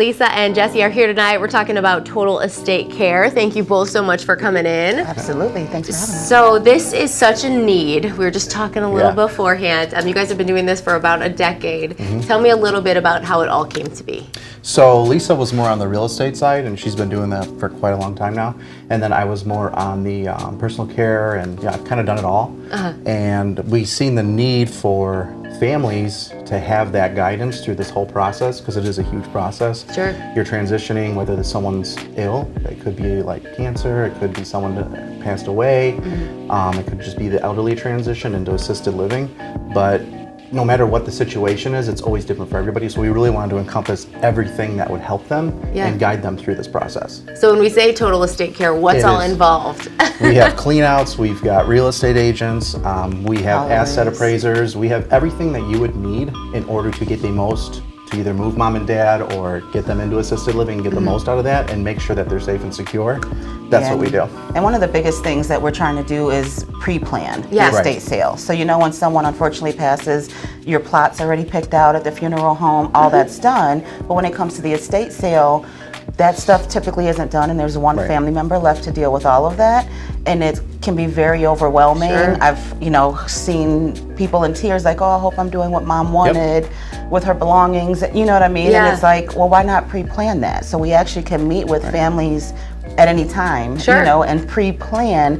Lisa and Jesse are here tonight. We're talking about total estate care. Thank you both so much for coming in. Absolutely. Thanks for having us. So this is such a need. We were just talking a little beforehand. You guys have been doing this for about a decade. Tell me a little bit about how it all came to be. So Lisa was more on the real estate side, and she's been doing that for quite a long time now. And then I was more on the personal care, and I've kind of done it all. And we've seen the need for families to have that guidance through this whole process, because it is a huge process. Sure. You're transitioning, whether someone's ill, it could be like cancer, it could be someone that passed away, it could just be the elderly transition into assisted living. But no matter what the situation is, it's always different for everybody. So we really wanted to encompass everything that would help them and guide them through this process. So when we say total estate care, what's all involved? We have cleanouts, we've got real estate agents, we have asset appraisers, we have everything that you would need in order to get the most, to either move mom and dad or get them into assisted living, get the most out of that, and make sure that they're safe and secure. That's what we do. And one of the biggest things that we're trying to do is pre-plan the estate sale. So when someone unfortunately passes, your plot's already picked out at the funeral home, all that's done. But when it comes to the estate sale, that stuff typically isn't done, and there's one family member left to deal with all of that, and it can be very overwhelming. I've seen people in tears like, oh, I hope I'm doing what mom wanted with her belongings, you know what I mean? And it's like, well, why not pre-plan that? So we actually can meet with families at any time, and pre-plan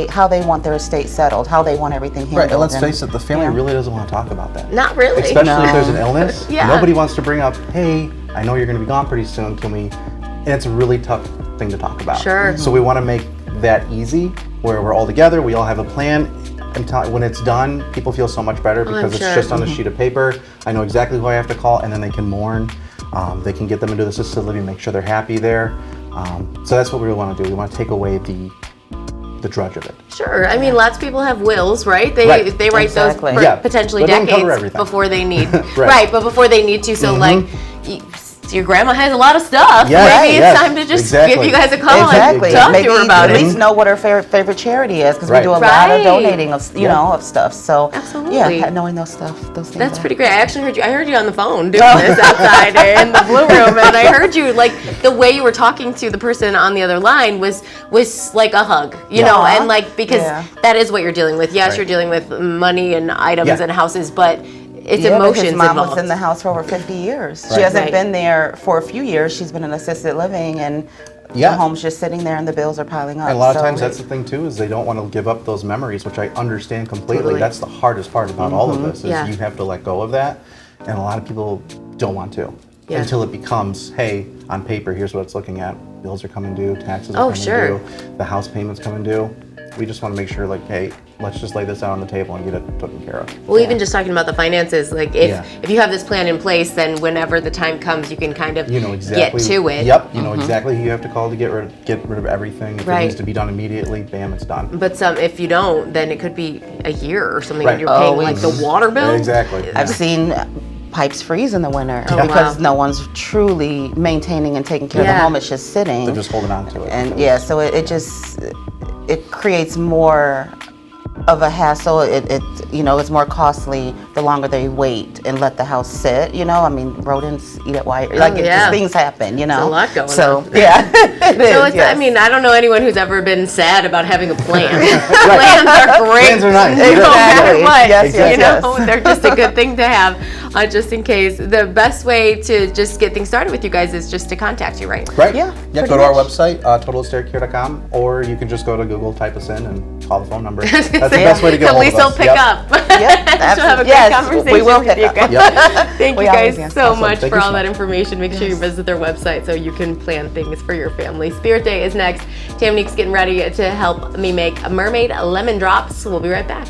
how they want their estate settled, how they want everything handled. Right, and let's face it, the family really doesn't want to talk about that. Not really. Especially if there's an illness. Nobody wants to bring up, hey, I know you're going to be gone pretty soon, can we? And it's a really tough thing to talk about. So we want to make that easy, where we're all together, we all have a plan. When it's done, people feel so much better because it's just on a sheet of paper. I know exactly who I have to call, and then they can mourn. They can get them into the assisted living, make sure they're happy there. So that's what we really want to do. We want to take away the drudge of it. Sure. I mean, lots of people have wills, right? They write those for potentially decades before they need. But before they need to. So like, your grandma has a lot of stuff. Maybe it's time to just give you guys a call and talk to her about it. At least know what her favorite charity is, because we do a lot of donating of of stuff. So knowing those things. That's pretty great. I actually heard you on the phone doing this outside in the blue room, and I heard you, like, the way you were talking to the person on the other line was like a hug, you know, and like, because that is what you're dealing with. Yes, you're dealing with money and items and houses, but it's emotions his mom involved. was in the house for over 50 years. She hasn't been there for a few years. She's been in assisted living, and the home's just sitting there and the bills are piling up. And a lot of times that's the thing too, is they don't want to give up those memories, which I understand completely. That's the hardest part about all of this, is you have to let go of that. And a lot of people don't want to until it becomes, hey, on paper, here's what it's looking at. Bills are coming due, taxes are coming due, the house payment's coming due. We just want to make sure, like, hey, let's just lay this out on the table and get it taken care of. Well, even just talking about the finances, like if you have this plan in place, then whenever the time comes, you can kind of get to it. Yep, you know exactly who you have to call to get rid of everything. If it needs to be done immediately, bam, it's done. But if you don't, then it could be a year or something when you're paying like the water bill. Exactly. I've seen pipes freeze in the winter because no one's truly maintaining and taking care of the home. It's just sitting. They're just holding on to it. And so it creates more of a hassle. It's more costly the longer they wait and let the house sit. I mean, rodents eat at wire. Just things happen. There's a lot going on. So I mean, I don't know anyone who's ever been sad about having a plan. Plans are great. Plans are nice. No matter what. Yes. They're just a good thing to have, just in case. The best way to just get things started with you guys is just to contact you, right? Right. Yeah. Go to our website, totalestarecare.com, or you can just go to Google, type us in, and call the phone number. That's the best way to get hold of us. At least they'll pick up. She'll have a great conversation we will with you guys. Thank you guys so much for all that information. Make sure you visit their website so you can plan things for your family. Spirit Day is next. Taminique's getting ready to help me make a mermaid lemon drops. We'll be right back.